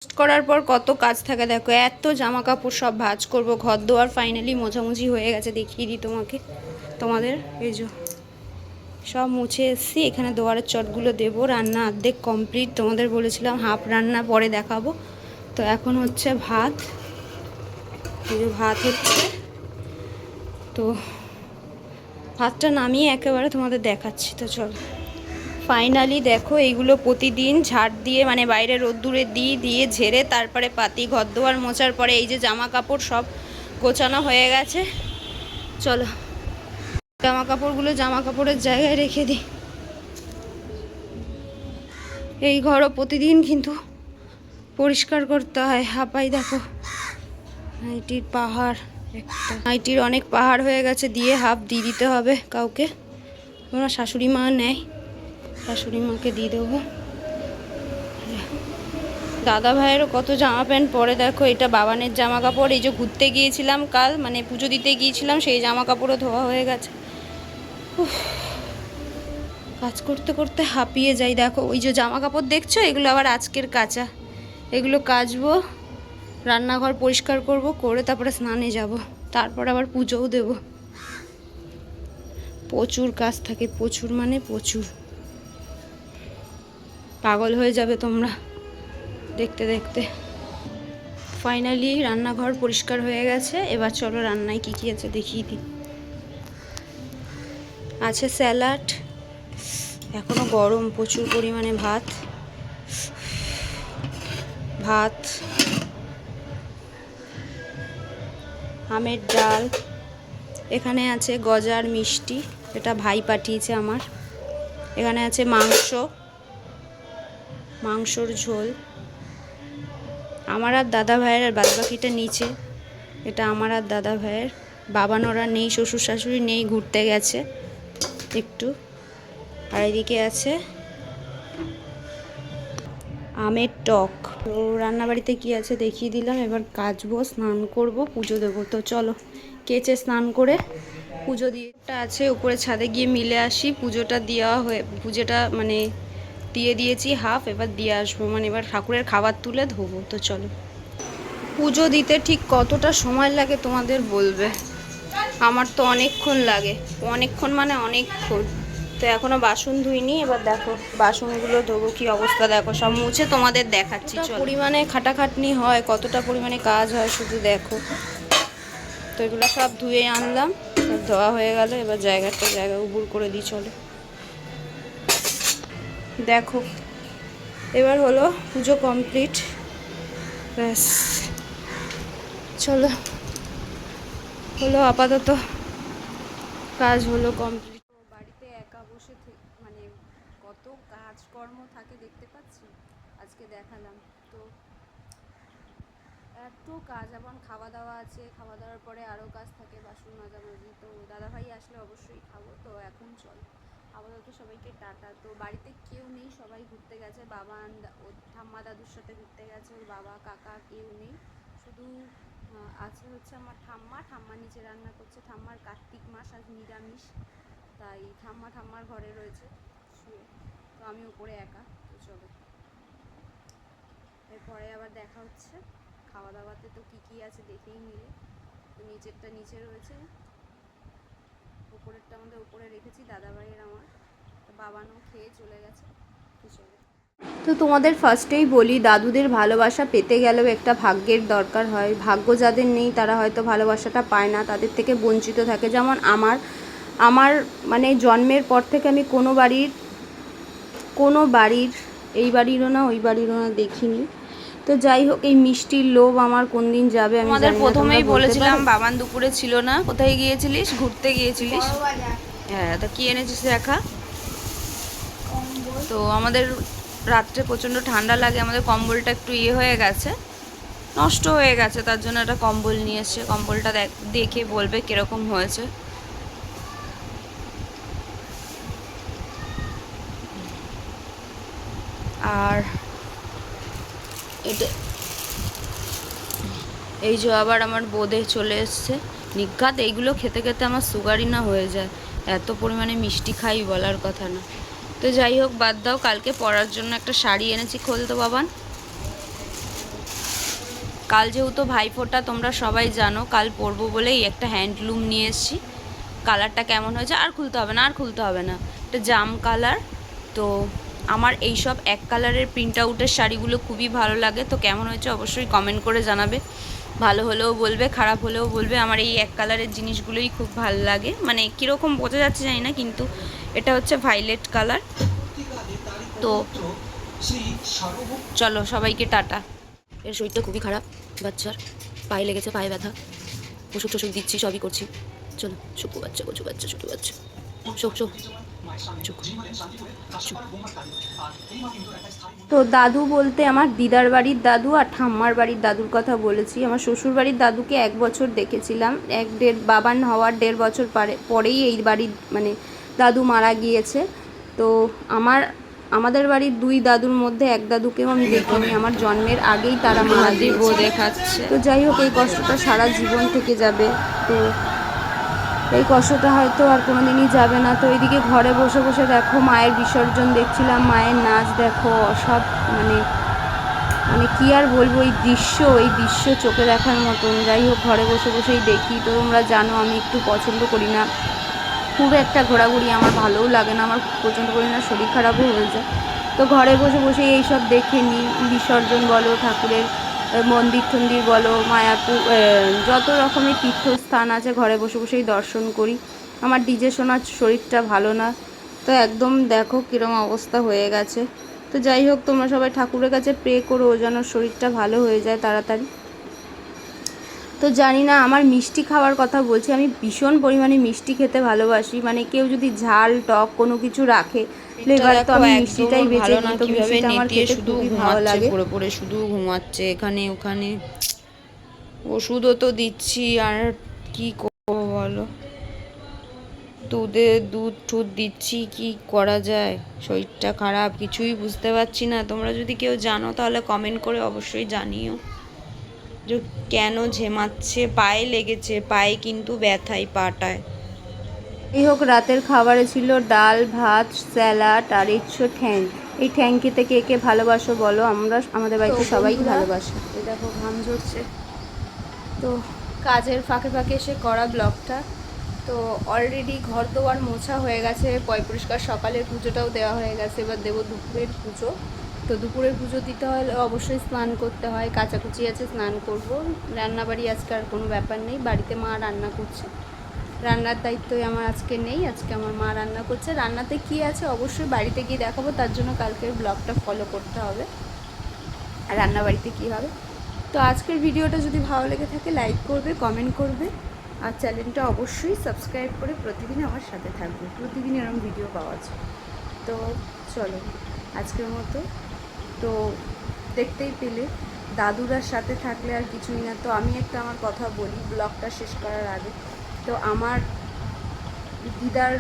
করার পর কত কাজ থাকে দেখো, এত জামা কাপড় সব ভাঁজ করব, ঘর দোয়ার ফাইনালি মোছামুছি হয়ে গেছে। দেখিয়ে দিই তোমাদের এই যে সব মুছে এসছি। এখানে দোয়ারের চটগুলো দেবো। রান্না অর্ধেক কমপ্লিট, তোমাদের বলেছিলাম হাফ রান্না পরে দেখাবো। তো এখন হচ্ছে ভাত, এই যে ভাত হচ্ছে। তো ভাতটা নামিয়ে একেবারে তোমাদের দেখাচ্ছি। তো চলো, ফাইনালি দেখো এইগুলো প্রতিদিন ঝাড় দিয়ে মানে বাইরে রোদ্দুরে দিয়ে ঝেড়ে তারপরে পাতি, ঘর দোয়ার মোছার পরে এই যে জামা কাপড় সব গোছানো হয়ে গেছে। চলো জামা কাপড়ের জায়গায় রেখে দিই। এই ঘরও প্রতিদিন কিন্তু পরিষ্কার করতে হয়। হাঁপাই দেখো, নাইটির পাহাড়, একটা নাইটির অনেক পাহাড় হয়ে গেছে, দিয়ে হাফ দিয়ে দিতে হবে কাউকে। আমার শাশুড়ি মা নেয়, শাশুড়ি মাকে দিয়ে দেবো। দাদা ভাইয়েরও কত জামা প্যান্ট পরে দেখো। এটা বাবানের জামা কাপড়, এই যে ঘুরতে গিয়েছিলাম কাল, মানে পুজো দিতে গিয়েছিলাম, সেই জামা কাপড়ও ধোয়া হয়ে গেছে। কাজ করতে করতে হাঁপিয়ে যাই। দেখো ওই যে জামা কাপড় দেখছো, এগুলো আবার আজকের কাচা, এগুলো কাচবো, রান্নাঘর পরিষ্কার করব, করে তারপরে স্নানে যাব, তারপর আবার পুজোও দেব। প্রচুর কাজ থাকে, প্রচুর মানে প্রচুর, পাগল হয়ে যাবে তোমরা দেখতে দেখতে। ফাইনালি রান্নাঘর পরিষ্কার হয়ে গেছে। এবার চলো রান্নায় কি কি আছে দেখিয়ে দিই। আছে স্যালাড, এখনো গরম প্রচুর পরিমাণে, ভাত, আমের ডাল, এখানে আছে গজার মিষ্টি, এটা ভাই পাঠিয়েছে আমার। এখানে আছে মাংসর ঝোল। আমার আর দাদা ভাইয়ের, আর বাদবাকিটা নিচে, এটা আমার আর দাদা ভাইয়ের। বাবানোরা নেই, শ্বশুর শাশুড়ি নেই, ঘুরতে গেছে একটু। আর এদিকে আছে আমের টক। তো রান্নাবাড়িতে কি আছে দেখিয়ে দিলাম। এবার কাচবো, স্নান করব, পুজো দেবো। তো চলো কেচে স্নান করে পুজো দিয়েটা আছে, উপরে ছাদে গিয়ে মিলে আসি। পুজোটা মানে দিয়ে দিয়েছি হাফ, এবার দিয়ে আসবো, মানে এবার ঠাকুরের খাবার তুলে ধোবো। তো চলো, পুজো দিতে ঠিক কতটা সময় লাগে তোমাদের বলবে? আমার তো অনেকক্ষণ লাগে, অনেকক্ষণ মানে অনেকক্ষণ। তো এখনো বাসন ধুইনি, এবার দেখো বাসনগুলো ধোবো, কি অবস্থা দেখো, সব মুছে তোমাদের দেখাচ্ছি। পরিমাণে খাটাখাটনি হয়, কতটা পরিমাণে কাজ হয় শুধু দেখো। তো এগুলো সব ধুয়ে আনলাম, সব ধোয়া হয়ে গেল। এবার জায়গা উবুর করে দিই। চলো দেখো, এবার হলো পুজো কমপ্লিট, ব্যাস। চলো হলো, আপাতত কাজ হলো কমপ্লিট। বাড়িতে একা বসে মানে কত কাজকর্ম থাকে দেখতে পাচ্ছি, আজকে দেখালাম। তো এত কাজ, এবং খাওয়া দাওয়া আছে, খাওয়া দাওয়ার পরে আরও কাজ থাকে, বাসন মাজামাজি। তো দাদাভাই আসলে অবশ্যই খাবো। তো এখন চল, আপাতত সবাইকে টাটা। তো বাড়িতে কেউ নেই, সবাই ঘুরতে গেছে। বাবা ওর ঠাম্মা দাদুর সাথে ঘুরতে গেছে, ওর বাবা কাকা কেউ নেই, শুধু আছে হচ্ছে আমার ঠাম্মা নিচে রান্না করছে। ঠাম্মার কার্তিক মাস, আজ নিরামিষ, তাই ঠাম্মার ঘরে রয়েছে শুয়ে। তো আমি উপরে একা। তো চলো, এরপরে আবার দেখা হচ্ছে। খাওয়া দাওয়াতে তো কী আছে দেখেই নিলে। তো নিচেরটা নিচে রয়েছে, উপরেরটা আমাদের উপরে রেখেছি, দাদাভাইয়ের আমার। তো বাবানও খেয়ে চলে গেছে। তো চলো, তো তোমাদের ফার্স্টেই বলি, দাদুদের ভালোবাসা পেতে গেলেও একটা ভাগ্যের দরকার হয়। ভাগ্য যাদের নেই তারা হয়তো ভালোবাসাটা পায় না, তাদের থেকে বঞ্চিত থাকে। যেমন আমার মানে জন্মের পর থেকে আমি কোনো বাড়ির এই বাড়িরও না ওই বাড়িরও না দেখিনি। তো যাই হোক, এই মিষ্টির লোভ আমার কোন দিন যাবে আমি জানি না। প্রথমেই বলেছিলাম বাবান দুপুরে ছিল না, কোথায় গিয়েছিলিস? ঘুরতে গিয়েছিলিস। হ্যাঁ, তা কি এনেছিস দেখা। তো আমাদের রাত্রে প্রচণ্ড ঠান্ডা লাগে, আমাদের কম্বলটা একটু হয়ে গেছে, নষ্ট হয়ে গেছে, তার জন্য একটা কম্বল নিয়ে এসছে। কম্বলটা দেখে বলবে কীরকম হয়েছে। আর এটা এই যে আবার আমার বোঁদে চলে এসছে। নিঘাত এইগুলো খেতে খেতে আমার সুগারই না হয়ে যায়, এত পরিমাণে মিষ্টি খাই বলার কথা না। তো যাই হোক, বাদ দাও। কালকে পরার জন্য একটা শাড়ি এনেছি, খোল তো বাবান। কাল যেহেতু ভাইফোঁটা তোমরা সবাই জানো, কাল পরবো বলেই একটা হ্যান্ডলুম নিয়ে এসেছি। কালারটা কেমন হয়েছে, আর খুলতে হবে না, আর খুলতে হবে না, এটা জাম কালার। তো আমার এইসব এক কালারের প্রিন্ট আউটের শাড়িগুলো খুবই ভালো লাগে। তো কেমন হয়েছে অবশ্যই কমেন্ট করে জানাবে, ভালো হলেও বলবে, খারাপ হলেও বলবে। আমার এই এক কালারের জিনিসগুলোই খুব ভালো লাগে, মানে কীরকম বোঝা যাচ্ছে জানি না, কিন্তু এটা হচ্ছে ভাইলেট কালার। তো চলো সবাইকে টাটা। এর শরীরটা খুবই খারাপ, বাচ্চার পায়ে লেগেছে, পায়ে ব্যথা, ওষুধ টষুধ দিচ্ছি, সবই করছি। চলো শুকু বাচ্চা, কচু বাচ্চা, ছোটো বাচ্চা, তো দাদু বলতে আমার দিদার বাড়ির দাদু আর ঠাম্মার বাড়ির দাদুর কথা বলেছি। আমার শ্বশুর বাড়ির দাদুকে 1 বছর দেখেছিলাম, 1-1.5 বাবার হওয়ার 1.5 বছর পরেই এই বাড়ির মানে দাদু মারা গিয়েছে। তো আমাদের বাড়ির 2 দাদুর মধ্যে এক দাদুকেও আমি দেখিনি, আমার জন্মের আগেই তারা মারা গিয়েছে। দেখাচ্ছে তো যাই হোক, এই কষ্টটা সারা জীবন থেকে যাবে। তো এই কষ্টটা হয়তো আর কোনো দিনই যাবে না। তো এইদিকে ঘরে বসে বসে দেখো মায়ের বিসর্জন দেখছিলাম, মায়ের নাচ দেখো, সব মানে মানে কী আর বলবো, এই দৃশ্য চোখে দেখার মতন। যাই হোক, ঘরে বসে বসেই দেখি। তো তোমরা জানো আমি একটু পছন্দ করি না খুব একটা ঘোরাঘুরি, আমার ভালোও লাগে না, আমার পছন্দ করি না, শরীর খারাপও হয়ে যায়। তো ঘরে বসে বসে এইসব দেখে নিই, বিসর্জন বলো, ঠাকুরের মন্দির টন্দির বলো, মায়াপুর, যত রকমের তীর্থস্থান আছে ঘরে বসে বসেই দর্শন করি। আমার ডিজে শোনার শরীরটা ভালো না, তো একদম দেখো কীরকম অবস্থা হয়ে গেছে। তো যাই হোক, তোমরা সবাই ঠাকুরের কাছে প্রে করো ও যেন শরীরটা ভালো হয়ে যায় তাড়াতাড়ি। তো জানি না, আমার মিষ্টি খাওয়ার কথা বলছি, আমি ভীষণ পরিমাণে মিষ্টি খেতে ভালোবাসি। মানে কেউ যদি ঝাল টক কোনো কিছু রাখে ফ্লেভার, তো আমি মিষ্টিটাই বেছে নিই। তো মিষ্টিটা আমার খেতে খুবই ভালো লাগে। পড়ে পড়ে শুধু ঘুমাচ্ছে এখানে ওখানে, ওষুধও তো দিচ্ছি, আর কি করবো বলো, দুধ টুধ দিচ্ছি, কি করা যায়, শরীরটা খারাপ, কিছুই বুঝতে পারছি না। তোমরা যদি কেউ জানো তাহলে কমেন্ট করে অবশ্যই জানিও যে কেন ঝেমাচ্ছে, পায়ে লেগেছে, পায়ে কিন্তু ব্যথাই পাটায়। এই হোক, রাতের খাবারে ছিল ডাল ভাত স্যালাড আর ঠ্যাং। এই ঠ্যাং খেতে কে কে ভালোবাসো বলো, আমাদের বাড়িতে সবাই ভালোবাসে। এই দেখো ঘাম ঝরছে। তো কাজের ফাঁকে ফাঁকে এসে করা ব্লগটা। তো অলরেডি ঘর দোয়ার মোছা হয়ে গেছে, পরিষ্কার, সকালের পুজোটাও দেওয়া হয়ে গেছে, এবার দেবো দুপুরের পুজো। তো দুপুরের পুজো দিতে হলে অবশ্যই স্নান করতে হয়, কাচাকুচি আছে, স্নান করব। রান্নাবাড়ি আজকে আর কোনো ব্যাপার নেই, বাড়িতে মা রান্না করছে, রান্নার দায়িত্বই আমার আজকে নেই, আজকে আমার মা রান্না করছে। রান্নাতে কি আছে অবশ্যই বাড়িতে গিয়ে দেখাবো, তার জন্য কালকের ব্লগটা ফলো করতে হবে, আর রান্নাবাড়িতে কী হবে। তো আজকের ভিডিওটা যদি ভালো লেগে থাকে লাইক করবে, কমেন্ট করবে, আর চ্যানেলটা অবশ্যই সাবস্ক্রাইব করে প্রতিদিন আমার সাথে থাকবে, প্রতিদিন এরকম ভিডিও পাওয়া যায়। তো চলো আজকের মতো, তো দেখতেই পেলে দাদুরার সাথে থাকলে আর কিছুই না। তো আমি একটা আমার কথা বলি ব্লগটা শেষ করার আগে। তো আমার দিদার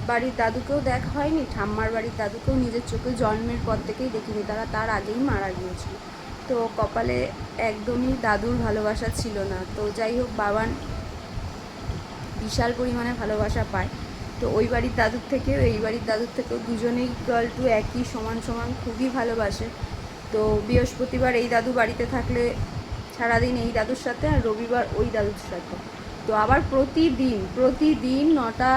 বাড়ির দাদুকেও দেখা হয়নি, ঠাম্মার বাড়ির দাদুকেও নিজের চোখে জন্মের পর থেকেই দেখিনি, তার আগেই মারা গিয়েছিল। তো কপালে একদমই দাদুর ভালোবাসা ছিল না। তো যাই হোক, বাবান বিশাল পরিমাণে ভালোবাসা পায়। তো ওই বাড়ির দাদুর থেকেও এই বাড়ির দাদুর থেকেও দুজনেই ইকুয়াল টু একই, সমান সমান খুবই ভালোবাসে। তো বৃহস্পতিবার এই দাদু বাড়িতে থাকলে সারাদিন এই দাদুর সাথে, আর রবিবার ওই দাদুর সাথে। তো আবার প্রতিদিন 9টা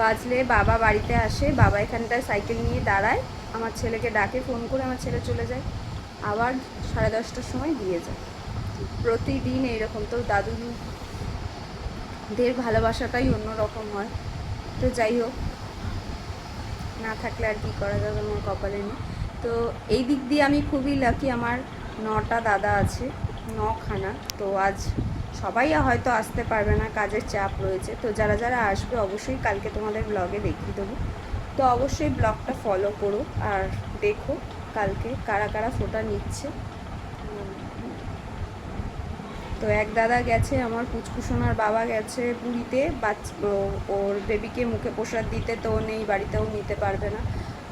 বাজলে বাবা বাড়িতে আসে, বাবা এখানটায় সাইকেল নিয়ে দাঁড়ায়, আমার ছেলেকে ডাকে, ফোন করে আমার ছেলে চলে যায়, আবার 10:30টার সময় দিয়ে যায়, প্রতিদিন এইরকম। তো দাদুদের ভালোবাসাটাই অন্যরকম হয়। তো যাই হোক, না থাকলে আর কি করা যাবে, আমার কপালে নেই। তো এই দিক দিয়ে আমি খুবই লাকি, আমার 9টা দাদা আছে, 9খানা। তো আজ সবাই হয়তো আসতে পারবে না, কাজের চাপ রয়েছে। তো যারা যারা আসবে অবশ্যই কালকে তোমাদের ব্লগে দেখিয়ে দেবো। তো অবশ্যই ব্লগটা ফলো করো আর দেখো কালকে কারা কারা ফোঁটা নিচ্ছে। তো এক দাদা গেছে, আমার পুচকুসোনার বাবা গেছে পুরীতে ওর বেবিকে মুখে প্রসাদ দিতে, তো নেই বাড়িতেও নিতে পারবে না।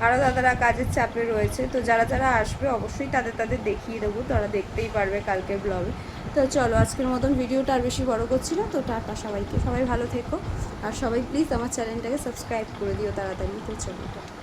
আরও দাদারা কাজের চাপে রয়েছে। তো যারা যারা আসবে অবশ্যই তাদের দেখিয়ে দেবো, তারা দেখতেই পারবে কালকের ব্লগে। তো চলো আজকের মতন ভিডিওটা আর বেশি বড় করছি না। তো টাটা সবাইকে, সবাই ভালো থেকো, আর সবাই প্লিজ আমার চ্যানেলটাকে সাবস্ক্রাইব করে দিও তাড়াতাড়ি। তো চলো টাটা।